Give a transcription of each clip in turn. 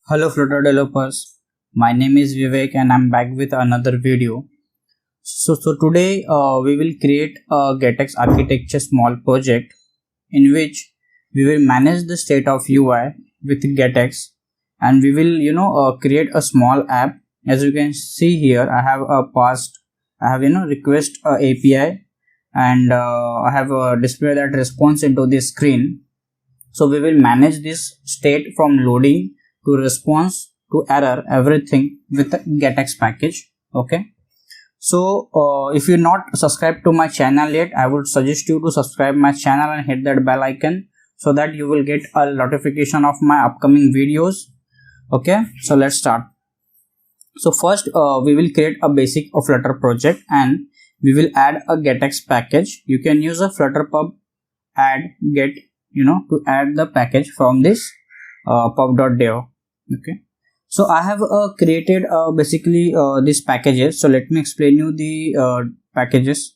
Hello Flutter developers, my name is Vivek and I'm back with another video. So today we will create a GetX architecture small project in which we will manage the state of UI with GetX, and we will create a small app. As you can see here, I have request API, and I have display that response into the screen. So we will manage this state from loading to response to error, everything with the GetX package. Okay. So if you're not subscribed to my channel yet, I would suggest you to subscribe my channel and hit that bell icon so that you will get a notification of my upcoming videos. Okay. So let's start. So first we will create a basic Flutter project and we will add a GetX package. You can use a Flutter pub add get to add the package from this pub.dev. Okay, so I have created basically these packages. So let me explain you the packages.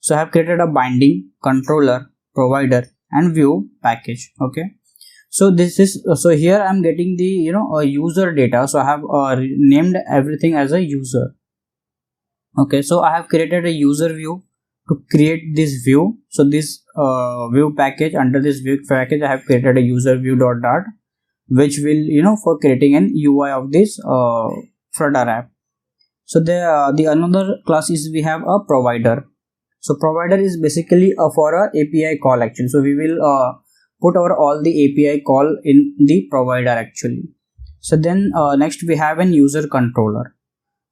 So I have created a binding, controller, provider and view package. Okay, so this is so here I am getting the user data. So I have named everything as a user. Okay, so I have created a user view to create this view. So this view package, under this view package I have created a user view dot which will for creating an UI of this Flutter app. So the another class is we have a provider. So provider is basically for a API call actually. So we will put our all the API call in the provider actually. So then next we have an user controller.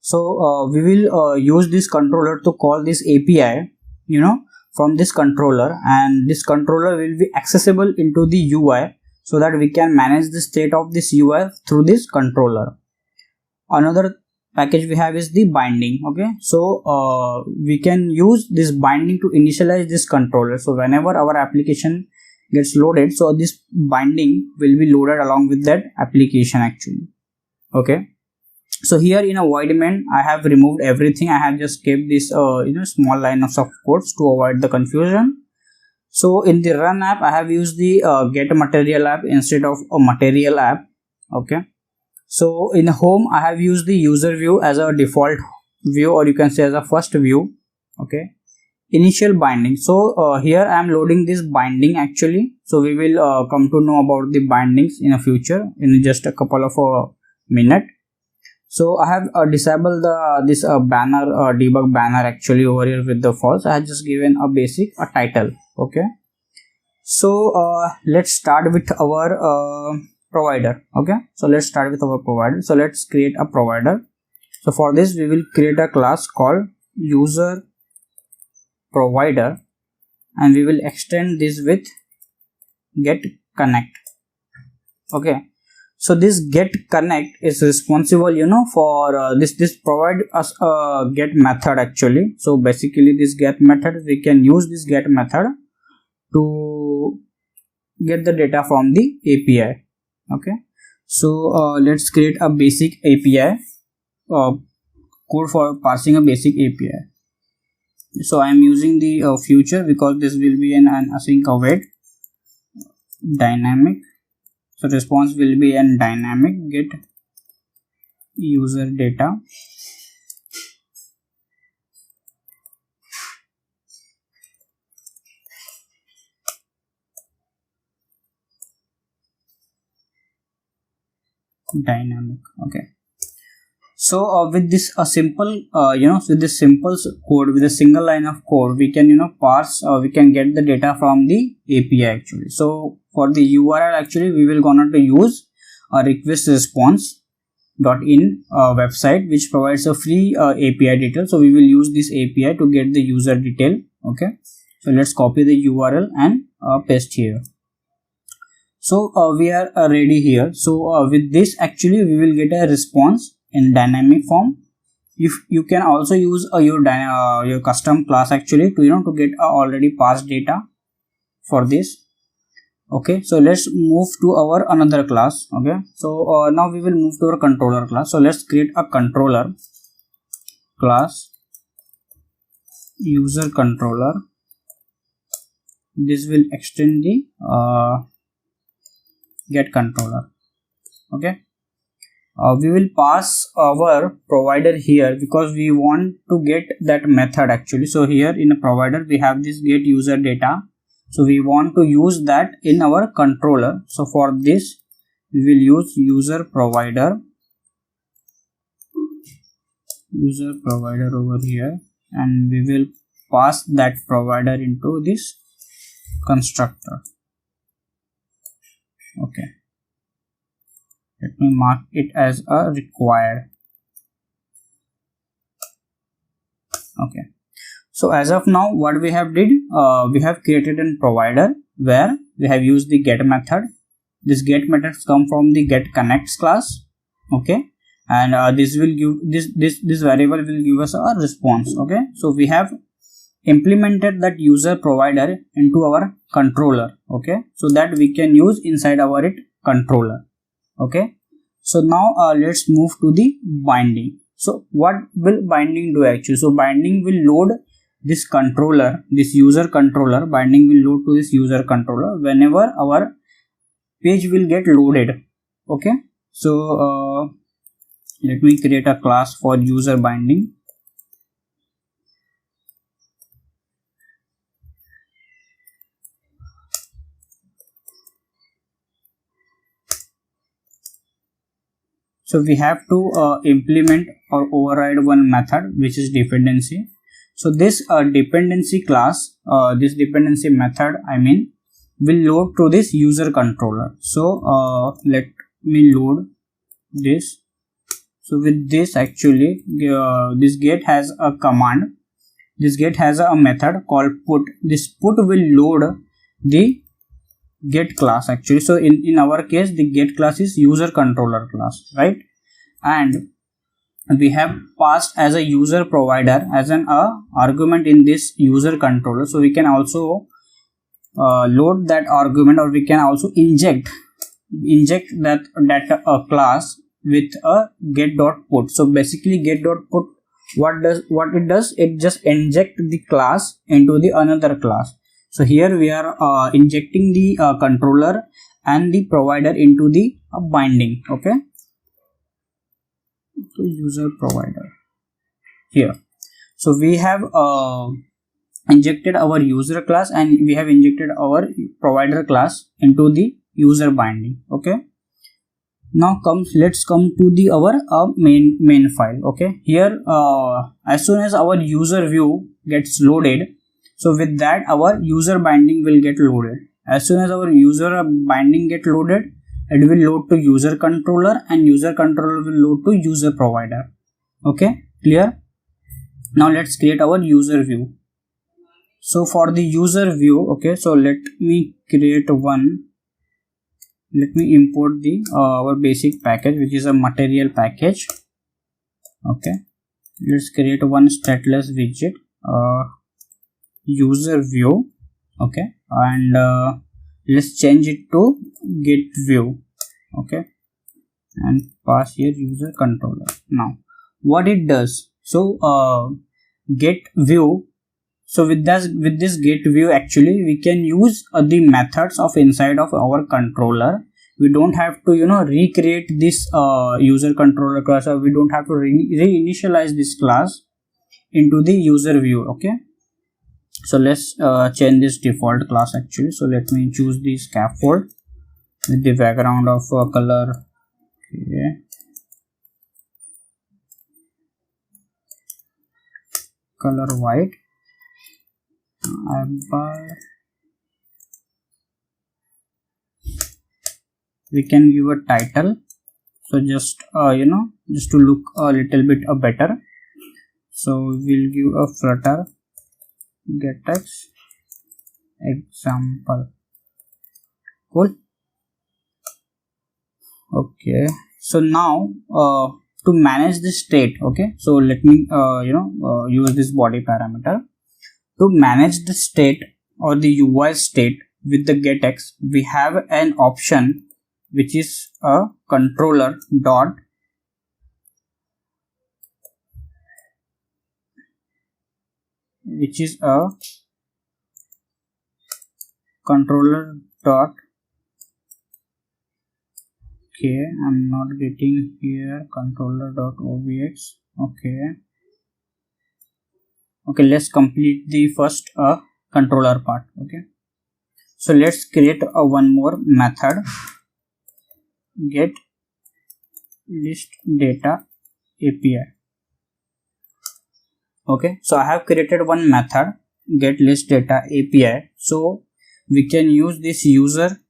So we will use this controller to call this API from this controller, and this controller will be accessible into the UI so that we can manage the state of this UI through this controller. Another package we have is the binding. Okay, so we can use this binding to initialize this controller. So whenever our application gets loaded, so this binding will be loaded along with that application actually. Okay, so here in a void main I have removed everything. I have just kept this small line of codes to avoid the confusion. So in the run app I have used the get material app instead of a material app. Okay, so in home I have used the user view as a default view, or you can say as a first view. Okay, initial binding. So here I am loading this binding actually. So we will come to know about the bindings in a future in just a couple of minutes. So I have disabled this banner debug banner actually over here with the false. I have just given a basic title. Okay, so let's start with our provider. Okay, so let's start with our provider. So let's create a provider. So for this we will create a class called user provider, and we will extend this with get connect. Okay, so this get connect is responsible for this provide us a get method actually. So basically this get method, we can use this get method to get the data from the API. Okay, so let's create a basic API code for parsing a basic API. So I am using the future because this will be an async await dynamic. So response will be an dynamic get user data. Dynamic. Okay, so with this simple with this simple code, with a single line of code, we can parse we can get the data from the API actually. So for the URL actually we will gonna to use a request response .in website which provides a free API detail. So we will use this API to get the user detail. Okay, so let's copy the URL and paste here. So we are ready here. So with this actually we will get a response in dynamic form. If you can also use your custom class actually to to get already parsed data for this. Okay, so let's move to our another class. Okay, so now we will move to our controller class. So let's create a controller class user controller. This will extend the get controller. Okay, we will pass our provider here because we want to get that method actually. So here in a provider we have this get user data, so we want to use that in our controller. So for this we will use user provider over here, and we will pass that provider into this constructor. Okay, let me mark it as a required. Okay, so as of now what we have did, we have created a provider where we have used the get method. This get methods come from the get connects class. Okay, and this will give this variable will give us a response. Okay, so we have implemented that user provider into our controller. Okay, so that we can use inside our controller. Okay, so now let's move to the binding. So what will binding do actually? So binding will load this controller, this user controller. Binding will load to this user controller whenever our page will get loaded. Okay, so let me create a class for user binding. So we have to implement or override one method which is dependency. So this dependency class, this dependency method will load to this user controller. So let me load this. So with this actually this get has a command. This get has a method called put. This put will load the get class actually. So in our case the get class is user controller class, right? And we have passed as a user provider as an argument in this user controller. So we can also load that argument, or we can also inject that class with a get.put. So basically get.put, what it does, it just inject the class into the another class. So here we are injecting the controller and the provider into the binding. Okay, so user provider here. So we have injected our user class and we have injected our provider class into the user binding. Okay, now let's come to the our main file. Okay, here as soon as our user view gets loaded, so with that our user binding will get loaded. As soon as our user binding get loaded, it will load to user controller and user controller will load to user provider. Okay, clear? Now let's create our user view. So for the user view, okay, so let me create one. Let me import the our basic package, which is a material package. Okay, let's create one stateless widget, user view. Okay, and let's change it to get view. Okay, and pass here user controller. Now what it does, so get view. So with this get view actually we can use the methods of inside of our controller. We don't have to recreate this user controller class, or we don't have to reinitialize this class into the user view. Okay, so let's change this default class actually. So let me choose the scaffold with the background of color. Okay, color white. We can give a title, so just just to look a little bit better, so we'll give a Flutter getX example. Cool. Okay, so now to manage the state, okay, so let me use this body parameter. To manage the state or the UI state with the getX, we have an option which is a controller dot Okay, I'm not getting here controller.obx. Okay, let's complete the first controller part. Okay, so let's create one more method, get list data API. Okay, so I have created one method, get list data API. So we can use this user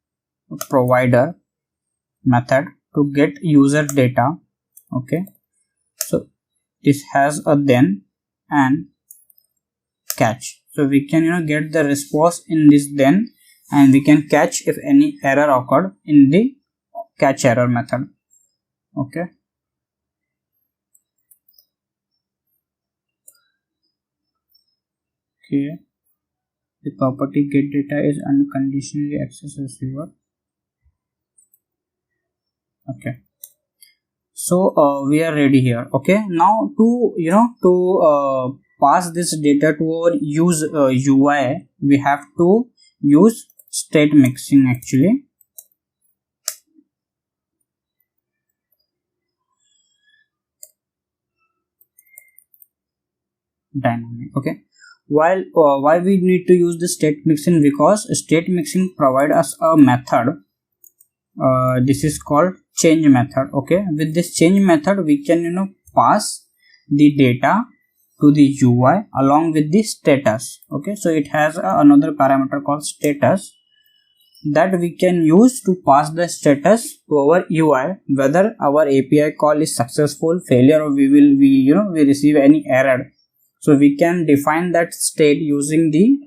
provider method to get user data. Okay, so this has a then and catch. So we can get the response in this then, and we can catch if any error occurred in the catch error method. Okay, the property get data is unconditionally access receiver. Okay, so we are ready here. Okay, now to pass this data to our UI, we have to use state mixing actually. Dynamic. Okay, why we need to use the state mixing? Because state mixing provide us a method. This is called change method. Okay, with this change method we can pass the data to the UI along with the status. Okay, so it has another parameter called status that we can use to pass the status to our UI, whether our API call is successful, failure, or we receive any error. So we can define that state using the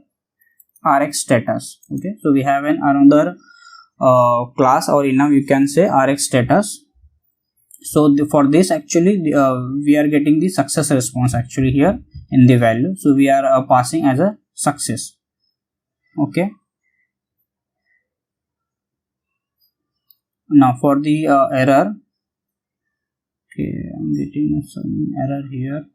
Rx status. Okay, so we have another class, or you can say Rx status. So for this actually we are getting the success response actually here in the value. So we are passing as a success. Okay, now for the error. Okay, I'm getting some error here.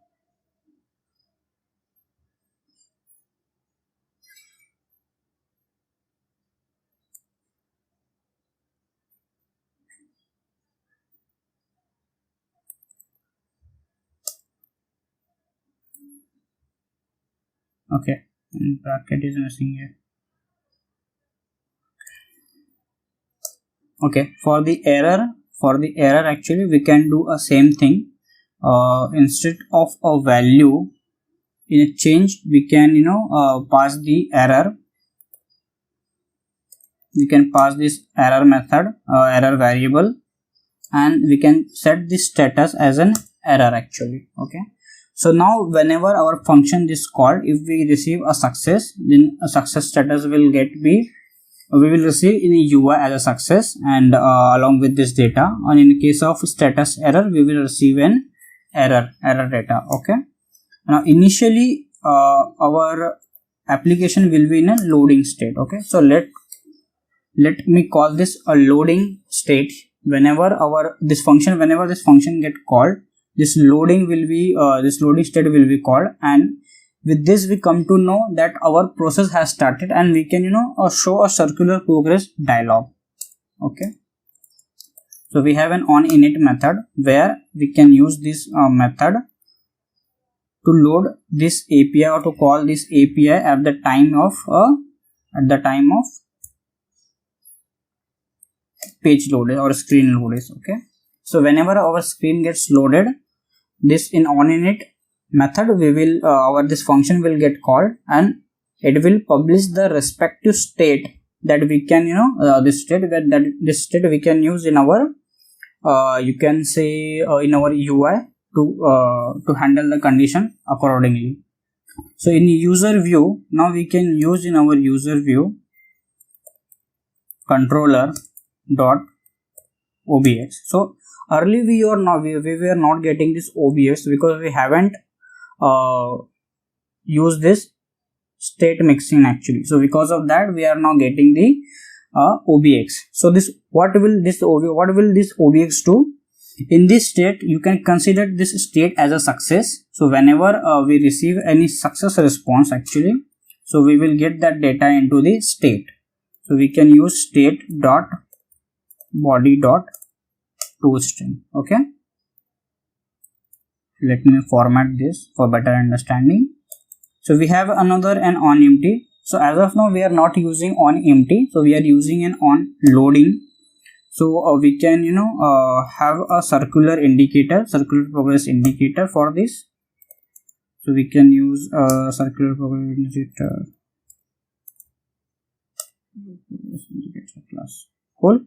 Okay, and bracket is missing here. Okay, for the error actually we can do a same thing. Instead of a value in a change, we can pass the error. We can pass this error method, error variable, and we can set the status as an error actually. Okay, so now whenever our function is called, if we receive a success, then a success status will we will receive in UI as a success, and along with this data. And in case of status error, we will receive an error data. Okay, now initially our application will be in a loading state. Okay, so let me call this a loading state. Whenever this function get called, this loading state will be called, and with this we come to know that our process has started, and we can show a circular progress dialog. Okay, so we have an onInit method where we can use this method to load this API, or to call this API at the time of page loaded or screen loaded. Okay, so whenever our screen gets loaded, this in onInit method we will this function will get called, and it will publish the respective state that we can this state we can use in our you can say in our UI to handle the condition accordingly. So in user view, now we can use in our user view controller dot obx. So early we were not getting this obx because we haven't use this state mixing actually. So because of that we are now getting the obx. So what will this obx do? In this state you can consider this state as a success. So whenever we receive any success response actually, so we will get that data into the state. So we can use state dot body dot toString. Okay, let me format this for better understanding. So we have another an onEmpty. So as of now we are not using onEmpty, so we are using an onLoading. So we can have a circular progress indicator for this. So we can use a circular progress indicator class. Cool.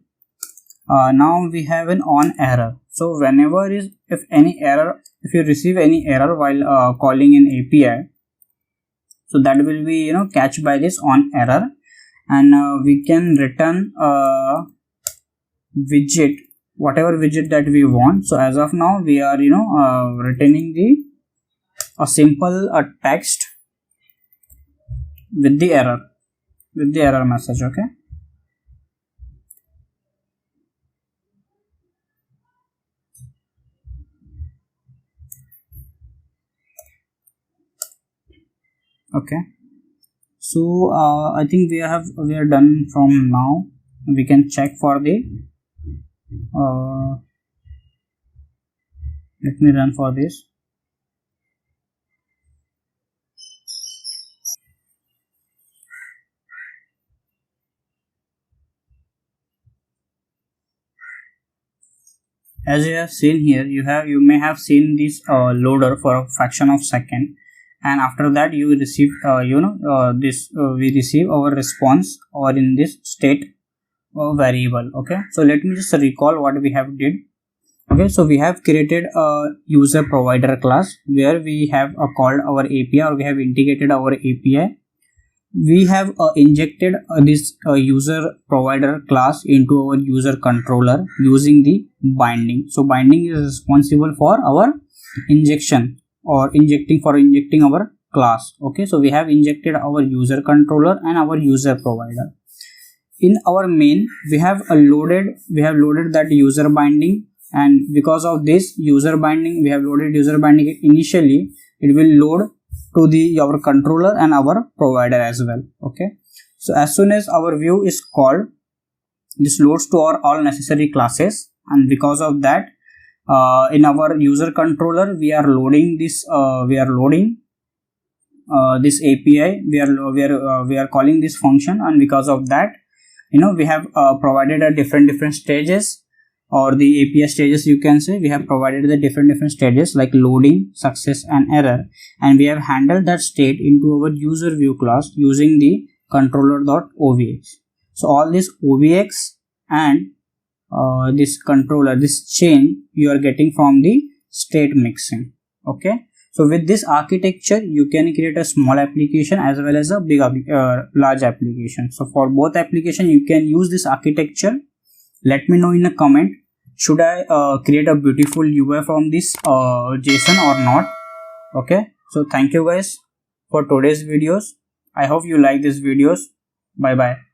Now we have an onError. So whenever if you receive any error while calling an API, so that will be catch by this onError, and we can return a widget, whatever widget that we want. So as of now we are returning a simple text with the error message. Okay, okay. So I think we are done from now. We can check for the let me run for this. As you have seen here, you may have seen this loader for a fraction of second, and after that you receive we receive our response or in this state variable. Okay, so let me just recall what we have did. Okay, so we have created a user provider class where we have called our API, or we have integrated our API. We have injected this user provider class into our user controller using the binding. So binding is responsible for our injecting our class. Okay, so we have injected our user controller and our user provider. In our main we have loaded that user binding, and because of this user binding, we have loaded user binding initially. It will load to our controller and our provider as well. Okay, so as soon as our view is called, this loads to our all necessary classes, and because of that in our user controller we are loading this this API. We are calling this function, and because of that we have provided a different stages, or the API stages you can say. We have provided the different stages like loading, success and error, and we have handled that state into our user view class using the controller.ovx. So all this OVX and this controller, this chain you are getting from the state mixing. Okay, so with this architecture you can create a small application as well as a big large application. So for both application you can use this architecture. Let me know in a comment, should I create a beautiful UI from this JSON or not. Okay, so thank you guys for today's videos. I hope you like these videos. Bye bye.